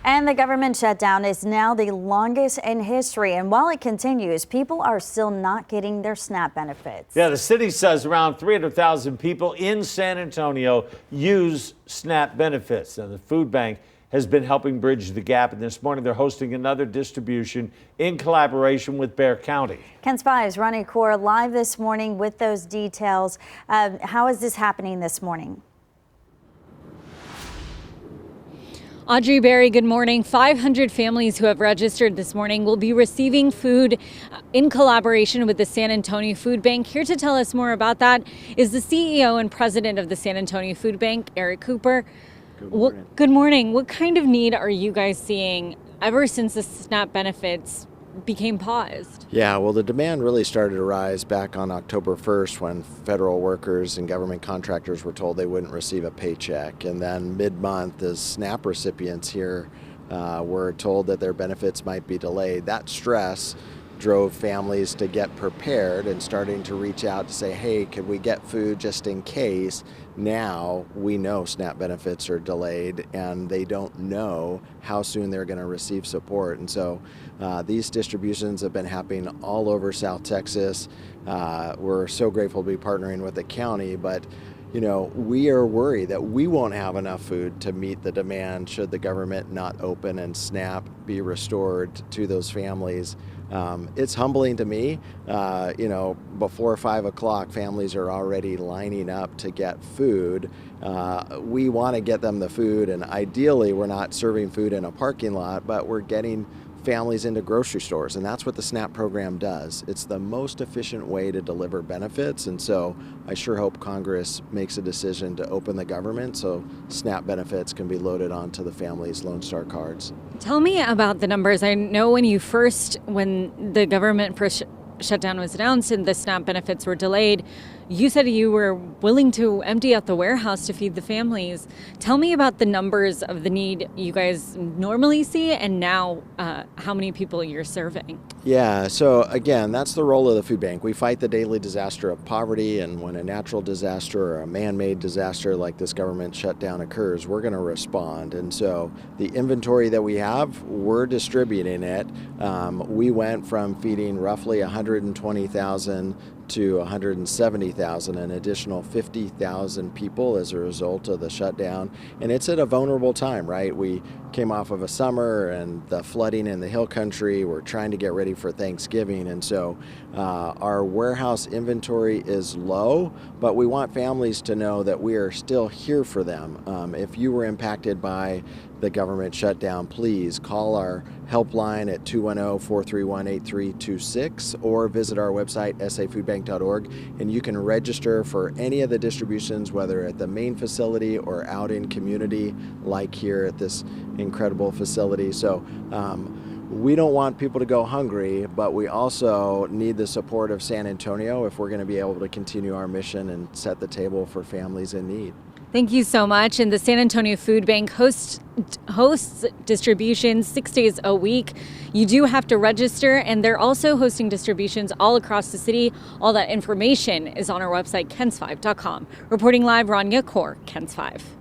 And the government shutdown is now the longest in history. And while it continues, people are still not getting their SNAP benefits. Yeah, the city says around 300,000 people in San Antonio use SNAP benefits. And the food bank has been helping bridge the gap. And this morning they're hosting another distribution in collaboration with Bexar County. KENS 5's Ronnie Kaur live this morning with those details. How is this happening this morning? Audrey Berry, good morning. 500 families who have registered this morning will be receiving food in collaboration with the San Antonio Food Bank. Here to tell us more about that is the CEO and president of the San Antonio Food Bank, Eric Cooper. Good morning. Good morning. What kind of need are you guys seeing ever since the SNAP benefits became paused? Yeah, well, the demand really started to rise back on October 1st when federal workers and government contractors were told they wouldn't receive a paycheck. And then mid-month, as SNAP recipients here were told that their benefits might be delayed. That stress drove families to get prepared and starting to reach out to say, hey, could we get food just in case? Now we know SNAP benefits are delayed and they don't know how soon they're going to receive support. And so these distributions have been happening all over South Texas. We're so grateful to be partnering with the county, but you know, we are worried that we won't have enough food to meet the demand should the government not open and SNAP be restored to those families. It's humbling to me, you know, before 5 o'clock, families are already lining up to get food. We want to get them the food, and ideally we're not serving food in a parking lot, but we're getting families into grocery stores, and that's what the SNAP program does. It's the most efficient way to deliver benefits, and so I sure hope Congress makes a decision to open the government so SNAP benefits can be loaded onto the families' Lone Star cards. Tell me about the numbers. I know when the government first shutdown was announced and the SNAP benefits were delayed, you said you were willing to empty out the warehouse to feed the families. Tell me about the numbers of the need you guys normally see and now how many people you're serving. Yeah, so again, that's the role of the food bank. We fight the daily disaster of poverty, and when a natural disaster or a man-made disaster like this government shutdown occurs, we're going to respond. And so the inventory that we have, we're distributing it. We went from feeding roughly 120,000 to 170,000, an additional 50,000 people as a result of the shutdown. And it's at a vulnerable time, right? We came off of a summer and the flooding in the hill country. We're trying to get ready for Thanksgiving. And so our warehouse inventory is low, but we want families to know that we are still here for them. If you were impacted by the government shutdown, please call our helpline at 210-431-8326 or visit our website, safoodbank.org, and you can register for any of the distributions, whether at the main facility or out in community, like here at this incredible facility. So we don't want people to go hungry, but we also need the support of San Antonio if we're going to be able to continue our mission and set the table for families in need. Thank you so much. And the San Antonio Food Bank hosts distributions 6 days a week. You do have to register, and they're also hosting distributions all across the city. All that information is on our website, kens5.com. Reporting live, Ronnie Kaur, KENS 5.